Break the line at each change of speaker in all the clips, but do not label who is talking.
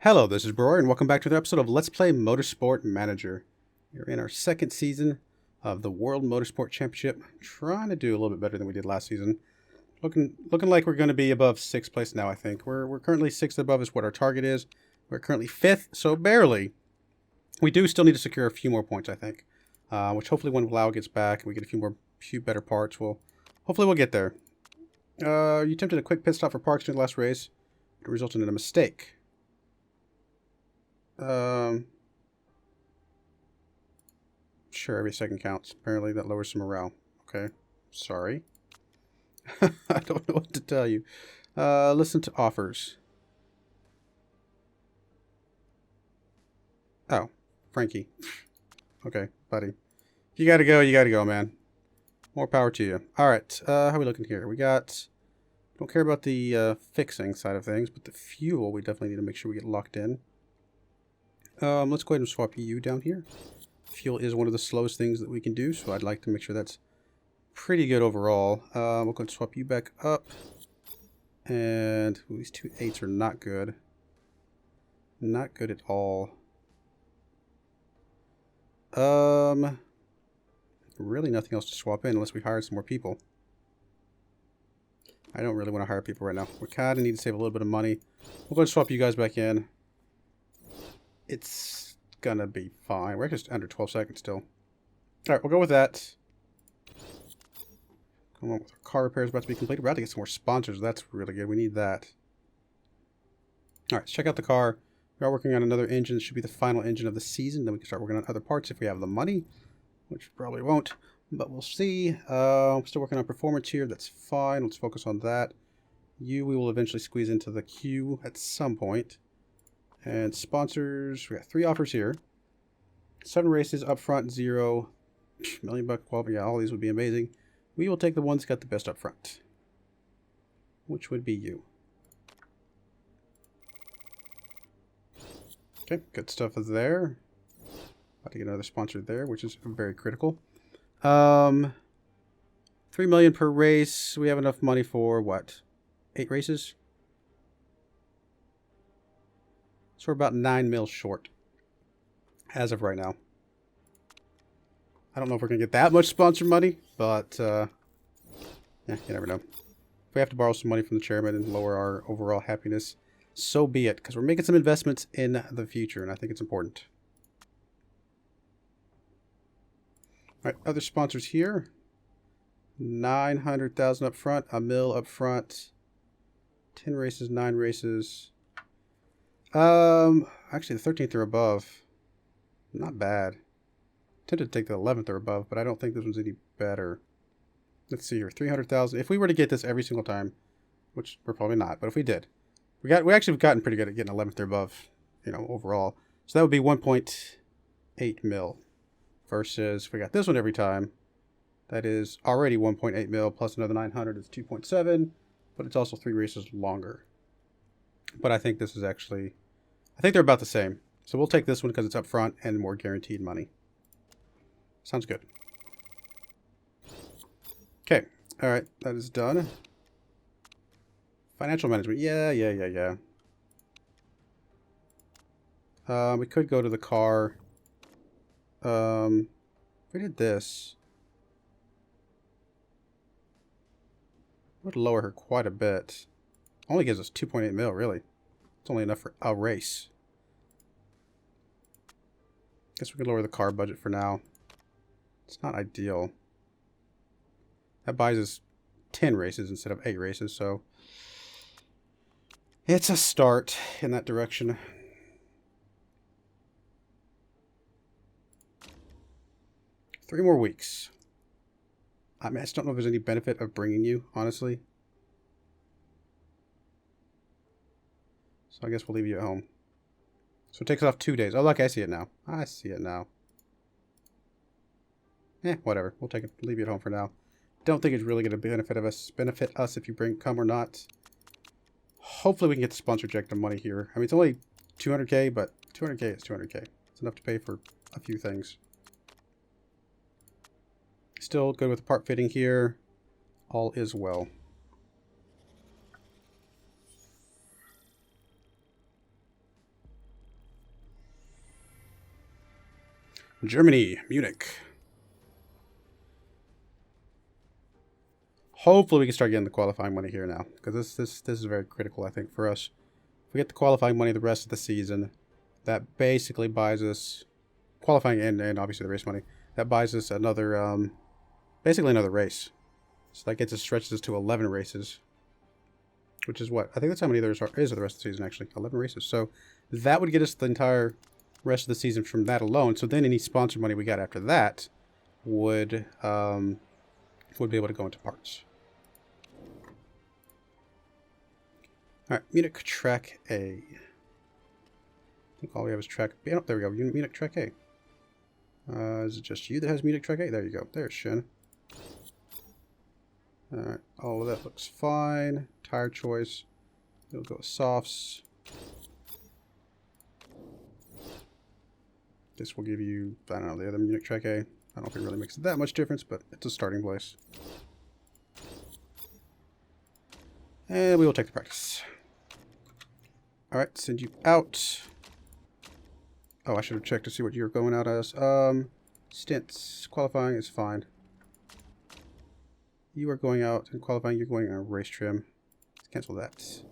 Hello, this is Broyar, and welcome back to another episode of Let's Play Motorsport Manager. We're in our second season of the World Motorsport Championship, trying to do a little bit better than we did last season. Looking like we're going to be above 6th place now, I think. We're currently 6th above is what our target is. We're currently 5th, so barely. We do still need to secure a few more points, I think. Which hopefully when Blau gets back and we get a few better parts, hopefully we'll get there. You attempted a quick pit stop for parts during the last race. It resulted in a mistake. Sure, every second counts. Apparently that lowers some morale. Okay, sorry. I don't know what to tell you. Listen to offers. Oh, Frankie. Okay, buddy. You gotta go, man. More power to you. Alright, how are we looking here? We got... Don't care about the fixing side of things, but the fuel we definitely need to make sure we get locked in. Let's go ahead and swap you down here. Fuel is one of the slowest things that we can do, so I'd like to make sure that's pretty good overall. We'll go ahead and swap you back up. And these 2 8s are not good. Not good at all. Really nothing else to swap in unless we hire some more people. I don't really want to hire people right now. We kind of need to save a little bit of money. We'll go ahead and swap you guys back in. It's gonna be fine. We're just under 12 seconds still. Alright, we'll go with that. Come on, with our car repairs about to be completed. We're about to get some more sponsors. That's really good. We need that. Alright, let's check out the car. We are working on another engine. This should be the final engine of the season. Then we can start working on other parts if we have the money. Which probably won't. But we'll see. Still working on performance here. That's fine. Let's focus on that. We will eventually squeeze into the queue at some point. And sponsors, we got 3 offers here. 7 races up front, 0. $1 million quality. Yeah, all these would be amazing. We will take the ones that got the best up front. Which would be you. Okay, good stuff there. About to get another sponsor there, which is very critical. 3 million per race. We have enough money for what? 8 races? So we're about 9 mil short as of right now. I don't know if we're going to get that much sponsor money, but yeah, you never know. If we have to borrow some money from the chairman and lower our overall happiness, so be it, because we're making some investments in the future, and I think it's important. All right, other sponsors here. 900,000 up front, $1 mil up front, 10 races, 9 races. Actually the 13th or above. Not bad. Tempted to take the 11th or above, but I don't think this one's any better. Let's see here. 300,000. If we were to get this every single time, which we're probably not, but if we did, we actually have gotten pretty good at getting 11th or above, overall. So that would be 1.8 mil versus if we got this one every time, that is already 1.8 mil plus another 900 is 2.7, but it's also 3 races longer. But I think this is actually... I think they're about the same. So we'll take this one because it's up front and more guaranteed money. Sounds good. Okay. Alright, that is done. Financial management. Yeah. We could go to the car. If we did this... it would lower her quite a bit. Only gives us 2.8 mil, really. It's only enough for a race. Guess we could lower the car budget for now. It's not ideal. That buys us 10 races instead of 8 races, so... it's a start in that direction. Three more weeks. I mean, I just don't know if there's any benefit of bringing you, honestly. So I guess we'll leave you at home. So it takes off 2 days. Oh, look, I see it now. I see it now. Whatever. We'll take it. Leave you at home for now. Don't think it's really going to benefit us if you come or not. Hopefully we can get the sponsor check of money here. I mean, it's only 200K, but 200K is 200K. It's enough to pay for a few things. Still good with the part fitting here. All is well. Germany, Munich. Hopefully we can start getting the qualifying money here now, because this is very critical, I think, for us. If we get the qualifying money the rest of the season, that basically buys us qualifying and obviously the race money. That buys us another, basically another race. So that gets us, stretches us to 11 races, which is what? I think that's how many there is of the rest of the season, actually. 11 races. So that would get us the entire rest of the season from that alone. So then any sponsor money we got after that would be able to go into parts. All right, Munich Track A. I think all we have is Track B. Oh, there we go. Munich Track A. Is it just you that has Munich Track A? There you go. There's Shin. All right, all of that looks fine. Tire choice. It'll go with softs. This will give you, I don't know, the other Munich Track A. I don't know if it really makes that much difference, but it's a starting place. And we will take the practice. All right, send you out. Oh, I should have checked to see what you're going out as. Stints. Qualifying is fine. You are going out and qualifying. You're going on race trim. Let's cancel that.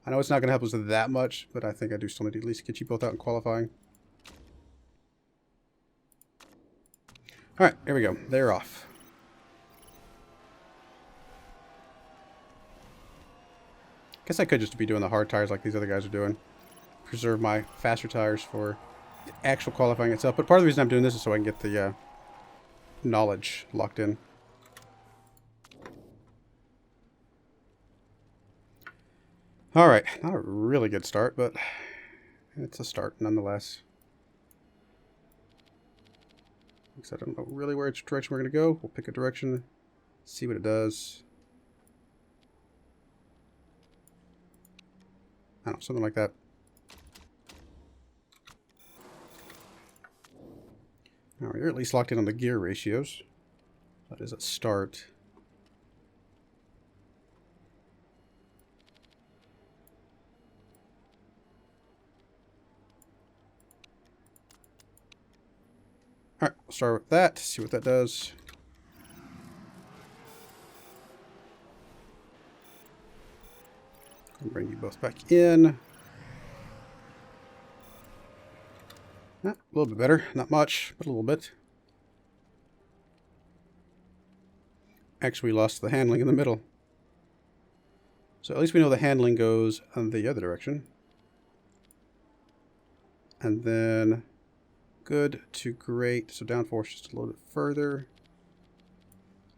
I know it's not going to help us that much, but I think I do still need to at least get you both out in qualifying. All right, here we go. They're off. Guess I could just be doing the hard tires like these other guys are doing. Preserve my faster tires for the actual qualifying itself. But part of the reason I'm doing this is so I can get the knowledge locked in. All right, not a really good start, but it's a start nonetheless. Because I don't know really which direction we're going to go. We'll pick a direction, see what it does. I don't know, something like that. Now you're at least locked in on the gear ratios. That is a start. Alright, we'll start with that, see what that does. I'll bring you both back in. A little bit better, not much, but a little bit. Actually, we lost the handling in the middle. So at least we know the handling goes in the other direction. And then good to great. So downforce just a little bit further.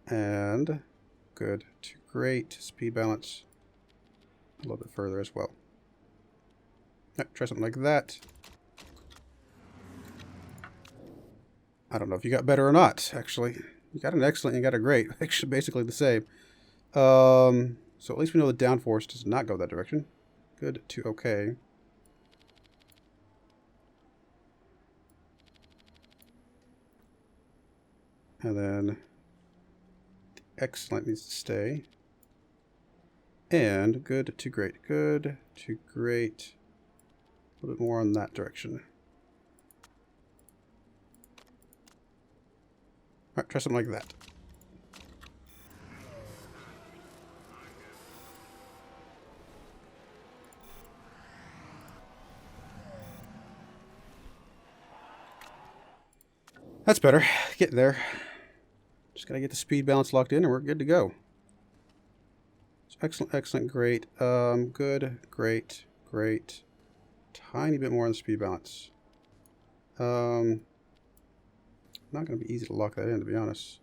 And good to great. Speed balance a little bit further as well. Right, try something like that. I don't know if you got better or not, actually. You got an excellent, you got a great. Actually, basically the same. So at least we know the downforce does not go that direction. Good to okay. And then the excellent needs to stay. And good to great. Good to great. A little bit more on that direction. Alright, try something like that. That's better. Getting there. Just gotta get the speed balance locked in and we're good to go. So excellent, excellent, great. Good, great, great. Tiny bit more on the speed balance. Not going to be easy to lock that in, to be honest.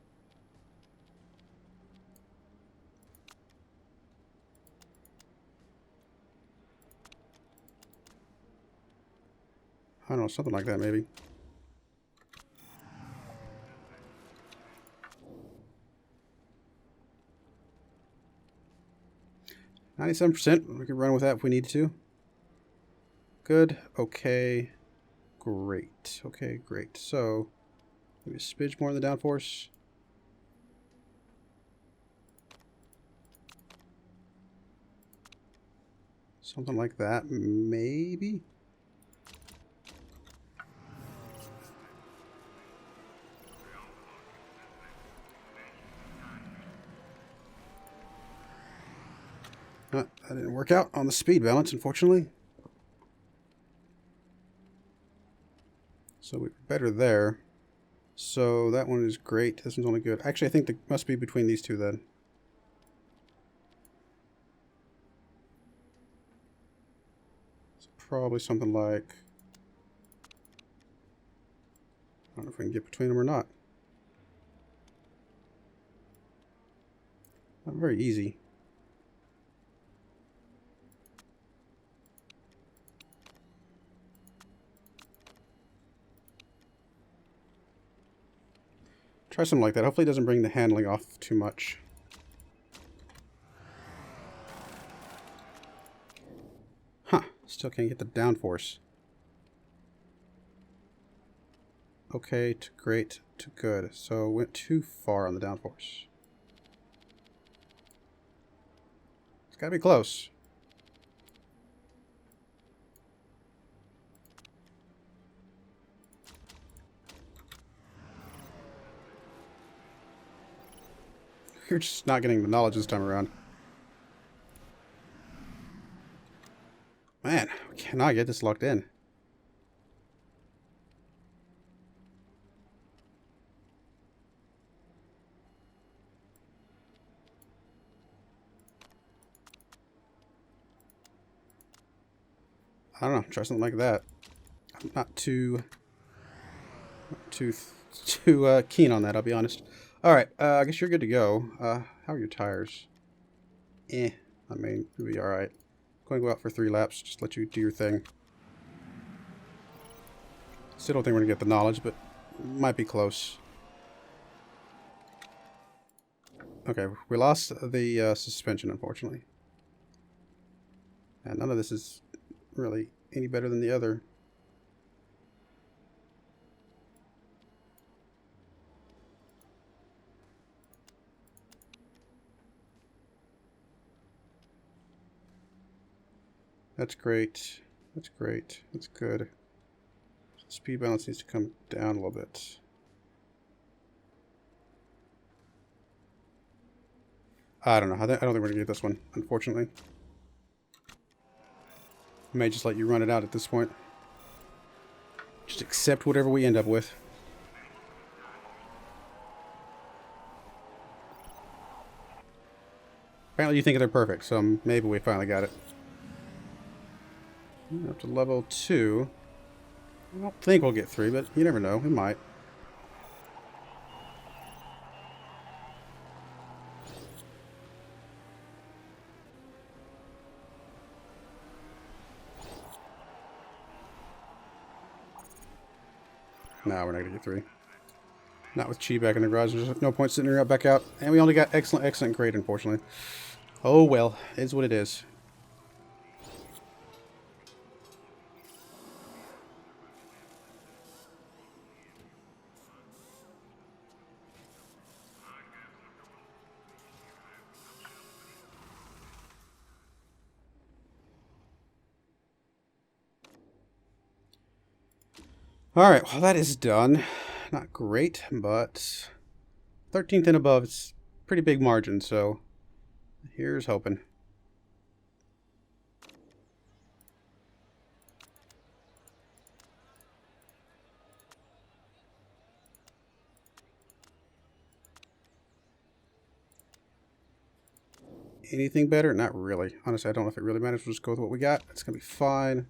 I don't know, something like that maybe. %. We can run with that if we need to. Good. Okay. Great. Okay, great. So maybe a smidge more in the downforce. Something like that, maybe. That didn't work out on the speed balance, unfortunately. So we're better there. So that one is great. This one's only good. Actually, I think it must be between these two then. It's probably something like... I don't know if we can get between them or not. Not very easy. Try something like that. Hopefully it doesn't bring the handling off too much. Huh. Still can't get the downforce. Okay to great to good. So went too far on the downforce. It's gotta be close. You're just not getting the knowledge this time around. Man, we cannot get this locked in. I don't know. Try something like that. I'm not too keen on that, I'll be honest. All right, I guess you're good to go. How are your tires? I mean, you'll be all right. Going to go out for 3 laps. Just let you do your thing. Still don't think we're gonna get the knowledge, but might be close. Okay, we lost the suspension, unfortunately. And none of this is really any better than the other. That's great. That's great. That's good. Speed balance needs to come down a little bit. I don't know. I don't think we're going to get this one, unfortunately. I may just let you run it out at this point. Just accept whatever we end up with. Apparently you think they're perfect, so maybe we finally got it. Up to level 2. I don't think we'll get 3, but you never know. We might. No, we're not going to get 3. Not with Chi back in the garage. There's no point sitting her back out. And we only got excellent, excellent grade, unfortunately. Oh well. It is what it is. Alright, well that is done. Not great, but 13th and above, it's pretty big margin, so here's hoping. Anything better? Not really. Honestly, I don't know if it really matters. We'll just go with what we got. It's going to be fine.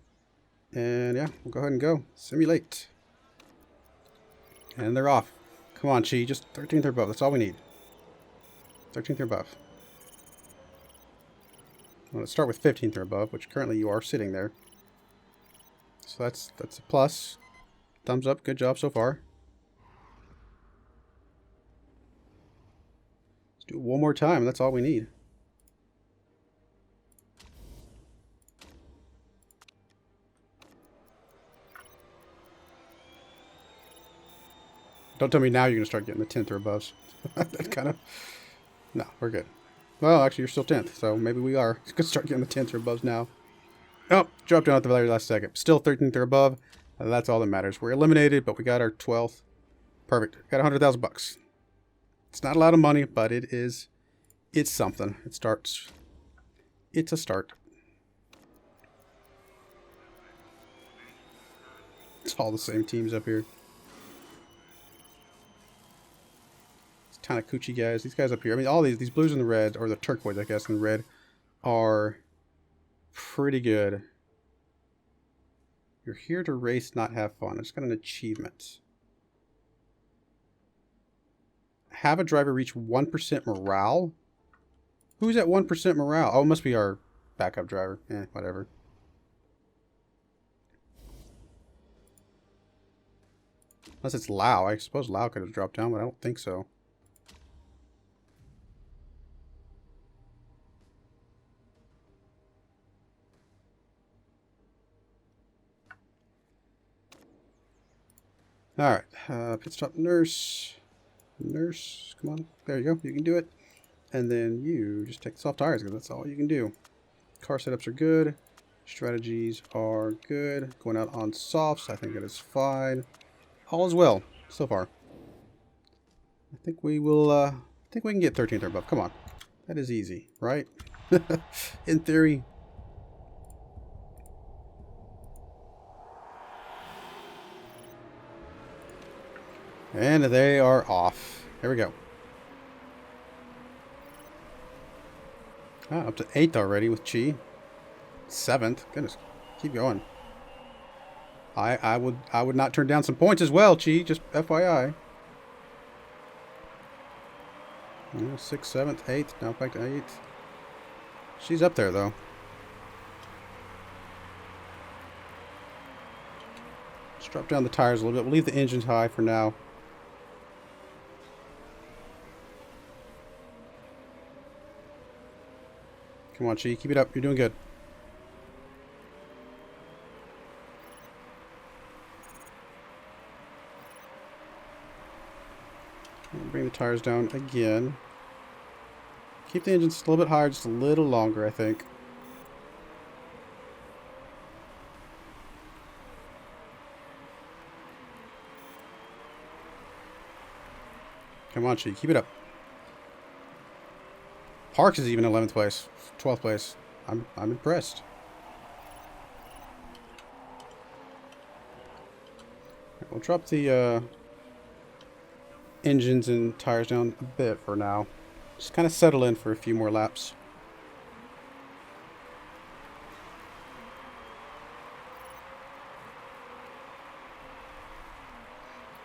And yeah, we'll go ahead and go. Simulate. And they're off. Come on, Chi. Just 13th or above. That's all we need. 13th or above. Well, let's start with 15th or above, which currently you are sitting there. So that's a plus. Thumbs up. Good job so far. Let's do it one more time. That's all we need. Don't tell me now you're going to start getting the 10th or above. That kind of... No, we're good. Well, actually, you're still 10th, so maybe we are. It's going to start getting the 10th or above now. Oh, dropped down at the very last second. Still 13th or above. That's all that matters. We're eliminated, but we got our 12th. Perfect. Got 100,000 bucks. It's not a lot of money, but it's something. It starts it's a start. It's all the same teams up here. It's Tanakuchi guys. These guys up here. I mean, all these blues and the red, or the turquoise, I guess, and the red, are pretty good. You're here to race, not have fun. I just got an achievement. Have a driver reach 1% morale? Who's at 1% morale? Oh, it must be our backup driver. Whatever. Unless it's Lau. I suppose Lau could have dropped down, but I don't think so. Alright. Pit stop nurse. Nurse. Come on. There you go. You can do it. And then you just take the soft tires because that's all you can do. Car setups are good. Strategies are good. Going out on softs. I think it is fine. All is well so far. I think we will. I think we can get 13th or above. Come on, that is easy, right? In theory. And they are off. Here we go. Up to 8th already with Chi. 7th. Goodness, keep going. I would not turn down some points as well, Chi. Just FYI. 6th, 7th, 8th. Now back to 8th. She's up there though. Let's drop down the tires a little bit. We'll leave the engines high for now. Come on, Chi. Keep it up. You're doing good. Bring the tires down again. Keep the engines a little bit higher, just a little longer, I think. Come on, Chi. Keep it up. Parks is even 11th place, 12th place. I'm impressed. We'll drop the engines and tires down a bit for now. Just kind of settle in for a few more laps.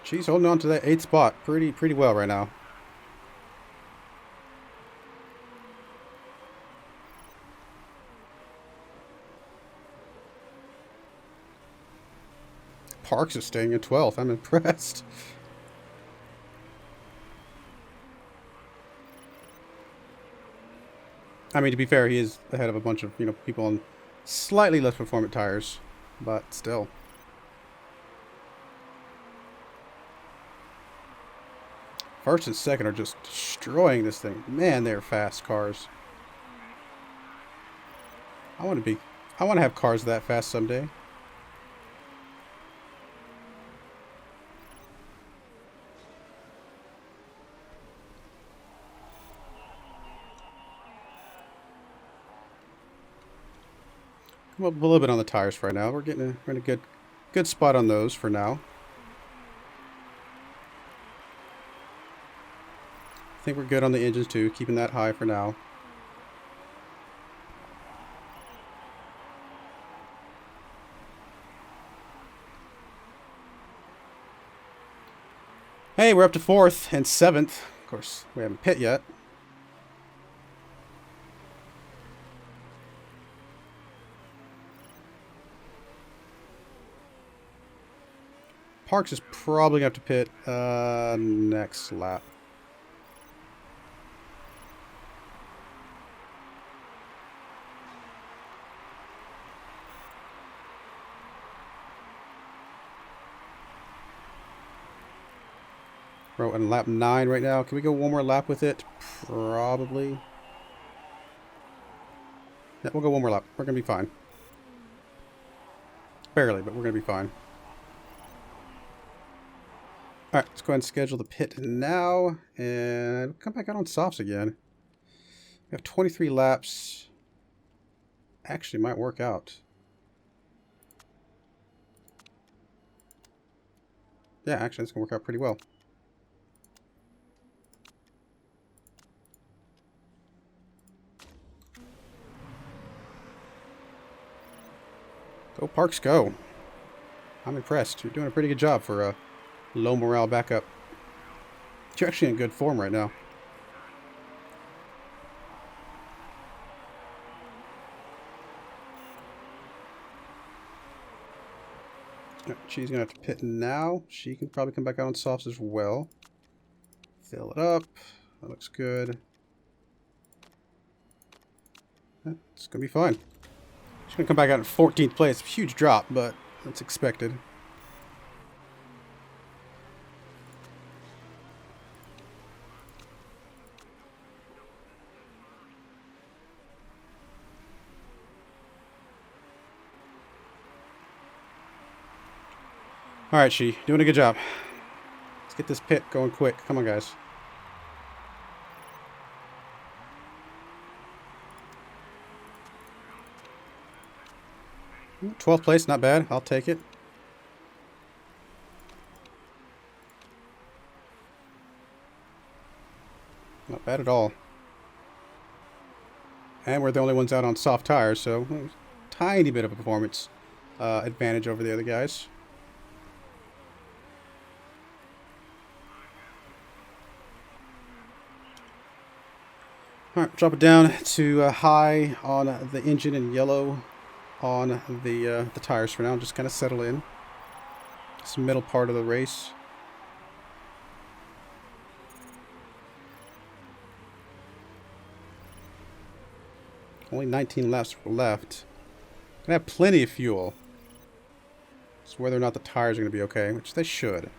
She's holding on to that 8th spot pretty well right now. Parks is staying in 12th. I'm impressed. I mean, to be fair, he is ahead of a bunch of, people on slightly less performant tires, but still. First and second are just destroying this thing. Man, they're fast cars. I want to have cars that fast someday. Come up a little bit on the tires for right now. We're in a good spot on those for now. I think we're good on the engines too, keeping that high for now. Hey, we're up to 4th and 7th. Of course, we haven't pit yet. Parks is probably going to have to pit next lap. We're on lap 9 right now. Can we go one more lap with it? Probably. Yeah, we'll go one more lap. We're going to be fine. Barely, but we're going to be fine. Alright, let's go ahead and schedule the pit now. And come back out on softs again. We have 23 laps. actually might work out. Yeah, actually, it's going to work out pretty well. Go, Parks, go. I'm impressed. You're doing a pretty good job for a low morale backup. You're actually in good form right now. She's going to have to pit now. She can probably come back out on softs as well. Fill it up. That looks good. It's going to be fine. She's going to come back out in 14th place. Huge drop, but that's expected. Alright, She. Doing a good job. Let's get this pit going quick. Come on, guys. Ooh, 12th place, not bad. I'll take it. Not bad at all. And we're the only ones out on soft tires, so tiny bit of a performance advantage over the other guys. Alright, drop it down to high on the engine and yellow on the tires for now. Just kind of settle in. It's the middle part of the race. Only 19 laps left. Gonna have plenty of fuel. It's whether or not the tires are gonna be okay, which they should.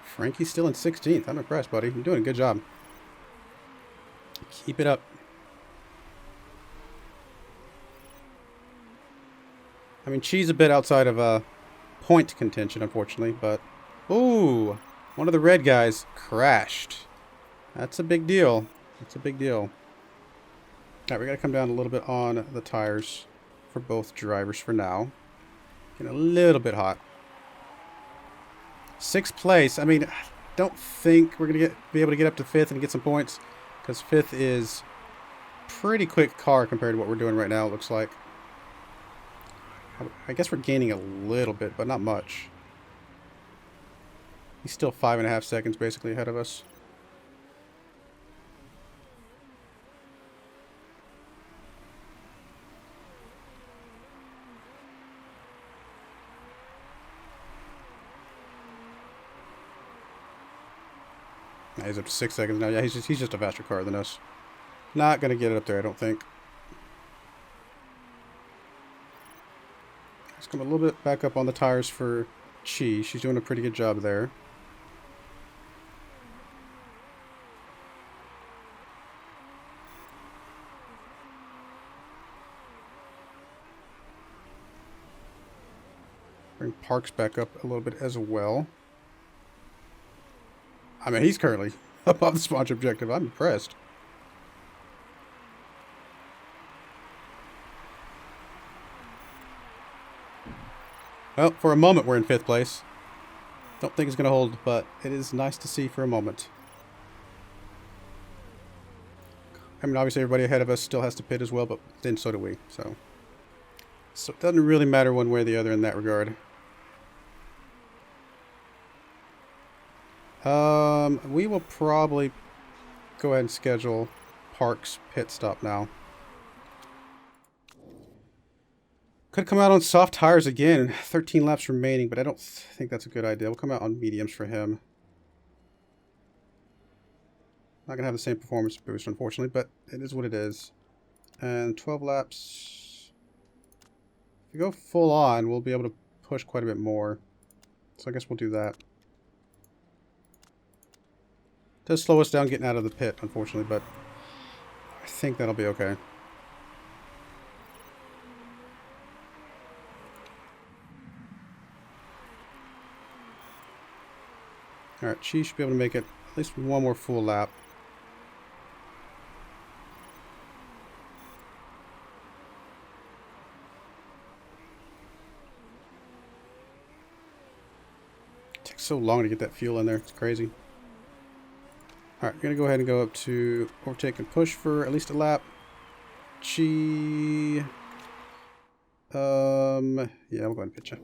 Frankie's still in 16th. I'm impressed, buddy. You're doing a good job. Keep it up. I mean, she's a bit outside of point contention, unfortunately, but... Ooh! One of the red guys crashed. That's a big deal. That's a big deal. Alright, we gotta come down a little bit on the tires for both drivers for now. Getting a little bit hot. 6th place. I mean, I don't think we're going to be able to get up to 5th and get some points, because 5th is pretty quick car compared to what we're doing right now, it looks like. I guess we're gaining a little bit, but not much. He's still 5.5 seconds basically ahead of us. He's up to 6 seconds now. Yeah, he's just a faster car than us. Not going to get it up there, I don't think. Let's come a little bit back up on the tires for Chi. She's doing a pretty good job there. Bring Parks back up a little bit as well. I mean, he's currently above the sponsor objective. I'm impressed. Well, for a moment we're in 5th place. Don't think it's going to hold, but it is nice to see for a moment. I mean, obviously everybody ahead of us still has to pit as well, but then so do we. So it doesn't really matter one way or the other in that regard. We will probably go ahead and schedule Parks' pit stop now. Could come out on soft tires again. 13 laps remaining, but I don't think that's a good idea. We'll come out on mediums for him. Not going to have the same performance boost, unfortunately, but it is what it is. And 12 laps. If we go full on, we'll be able to push quite a bit more. So I guess we'll do that. Does slow us down getting out of the pit, unfortunately, but I think that'll be okay. Alright, she should be able to make it at least one more full lap. It takes so long to get that fuel in there. It's crazy. Alright, we're going to go ahead and go up to overtake and push for at least a lap. Yeah, we'll go ahead and pitch you.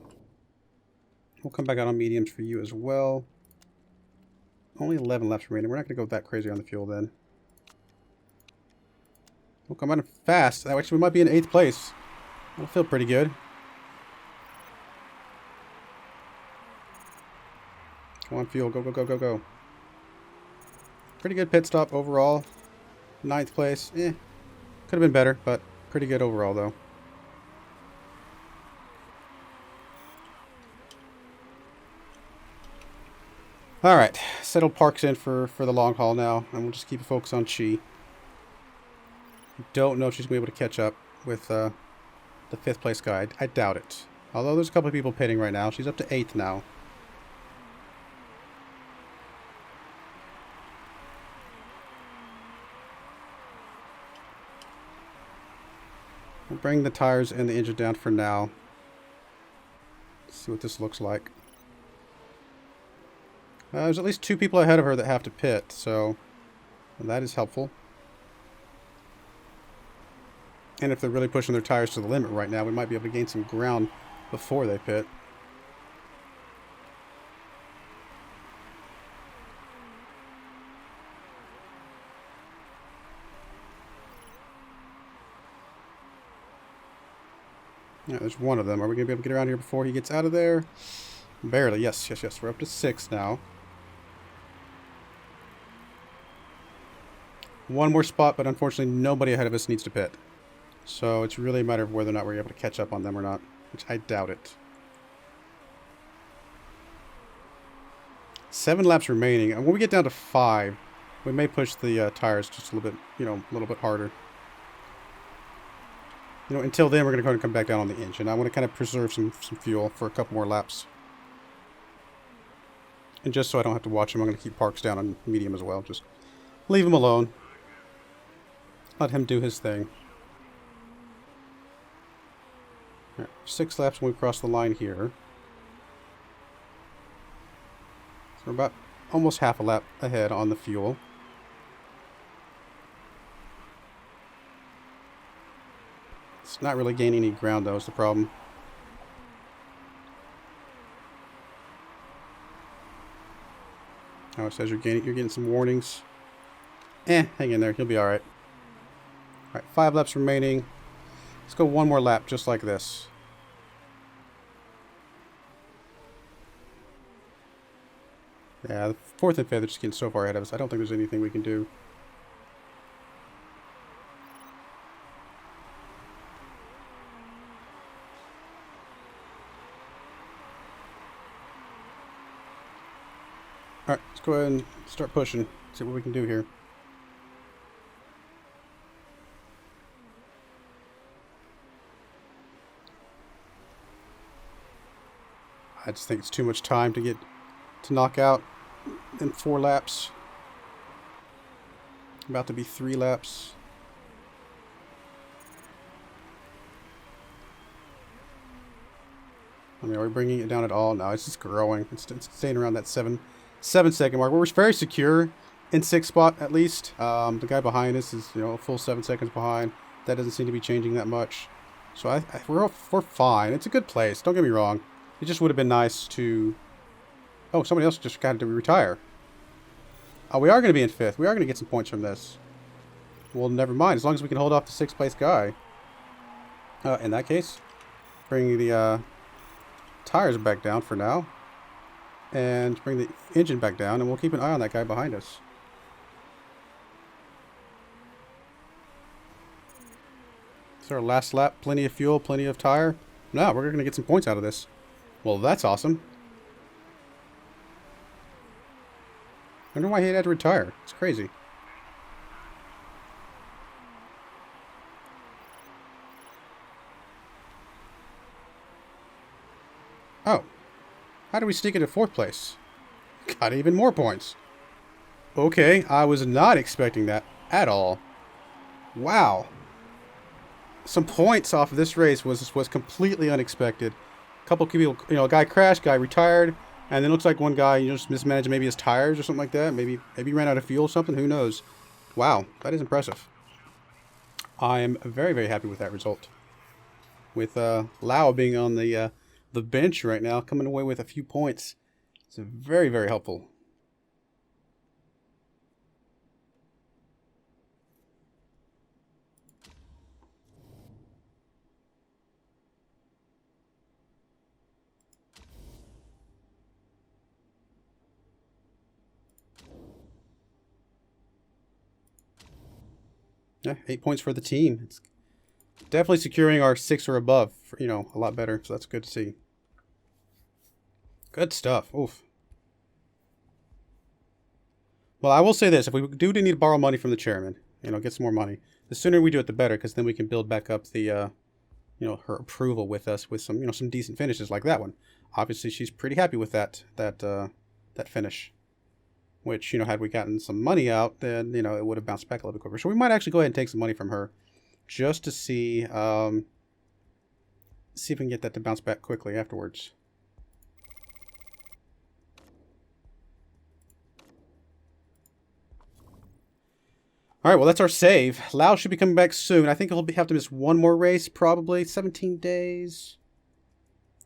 We'll come back out on mediums for you as well. Only 11 laps remaining. We're not going to go that crazy on the fuel then. We'll come out fast. Actually, we might be in 8th place. That'll feel pretty good. Come on, fuel. Go, go, go, go, go. Pretty good pit stop overall. 9th place. Could have been better, but pretty good overall, though. Alright, settle Parks in for the long haul now, and we'll just keep a focus on Chi. Don't know if she's going to be able to catch up with the 5th place guy. I doubt it. Although there's a couple of people pitting right now. She's up to 8th now. We'll bring the tires and the engine down for now. Let's see what this looks like. There's at least 2 people ahead of her that have to pit, so that is helpful. And if they're really pushing their tires to the limit right now, we might be able to gain some ground before they pit. Yeah, there's one of them. Are we going to be able to get around here before he gets out of there? Barely. Yes, yes, yes. We're up to 6 now. One more spot, but unfortunately nobody ahead of us needs to pit. So it's really a matter of whether or not we're able to catch up on them or not, which I doubt it. 7 laps remaining. And when we get down to 5, we may push the tires just a little bit, a little bit harder. Until then, we're going to go ahead and come back down on the engine. I want to kind of preserve some fuel for a couple more laps. And just so I don't have to watch him, I'm going to keep Parks down on medium as well. Just leave him alone. Let him do his thing. All right, 6 laps when we cross the line here. So we're about almost half a lap ahead on the fuel. It's not really gaining any ground, though, is the problem. Oh, it says you're getting some warnings. Hang in there. He'll be alright. Alright, 5 laps remaining. Let's go one more lap just like this. Yeah, the 4th and 5th are just getting so far ahead of us. I don't think there's anything we can do. Alright, let's go ahead and start pushing. See what we can do here. I just think it's too much time to knock out in 4 laps. About to be 3 laps. I mean, are we bringing it down at all? No, it's just growing. It's staying around that 7-second mark. We're very secure in 6th spot at least. The guy behind us is a full 7 seconds behind. That doesn't seem to be changing that much. So we're fine. It's a good place. Don't get me wrong. It just would have been nice to... Oh, somebody else just got to retire. Oh, we are going to be in 5th. We are going to get some points from this. Well, never mind. As long as we can hold off the 6th place guy. In that case, bring the tires back down for now. And bring the engine back down. And we'll keep an eye on that guy behind us. It's our last lap. Plenty of fuel, plenty of tire. No, we're going to get some points out of this. Well, that's awesome. I wonder why he had to retire. It's crazy. Oh. How do we sneak into 4th place? Got even more points. Okay, I was not expecting that at all. Wow. Some points off of this race was completely unexpected. A couple people, a guy crashed, guy retired, and then looks like one guy, just mismanaged maybe his tires or something like that. Maybe ran out of fuel or something. Who knows? Wow, that is impressive. I am very, very happy with that result. With Lau being on the bench right now, coming away with a few points. It's very, very helpful. Yeah, 8 points for the team. It's definitely securing our 6 or above, for, a lot better. So that's good to see. Good stuff. Oof. Well, I will say this. If we do need to borrow money from the chairman, get some more money, the sooner we do it, the better, because then we can build back up the, her approval with us with some, some decent finishes like that one. Obviously, she's pretty happy with that finish. Which, had we gotten some money out, then, it would have bounced back a little bit quicker. So we might actually go ahead and take some money from her just to see if we can get that to bounce back quickly afterwards. All right, well, that's our save. Lau should be coming back soon. I think he'll have to miss one more race, probably. 17 days.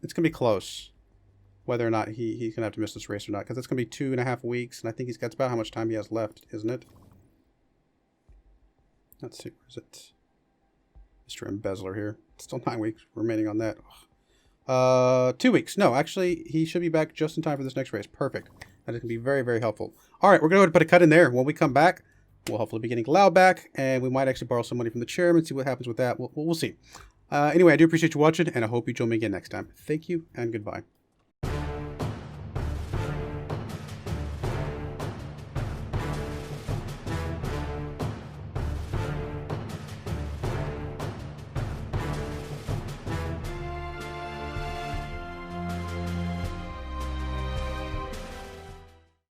It's going to be close. Whether or not he's going to have to miss this race or not. Because it's going to be 2.5 weeks. And I think that's about how much time he has left, isn't it? Let's see. Where is it? Mr. Embezzler here. It's still 9 weeks remaining on that. 2 weeks. No, actually, he should be back just in time for this next race. Perfect. That is going to be very, very helpful. All right, we're going to go ahead and put a cut in there. When we come back, we'll hopefully be getting Lau back. And we might actually borrow some money from the chairman. See what happens with that. We'll see. Anyway, I do appreciate you watching. And I hope you join me again next time. Thank you and goodbye.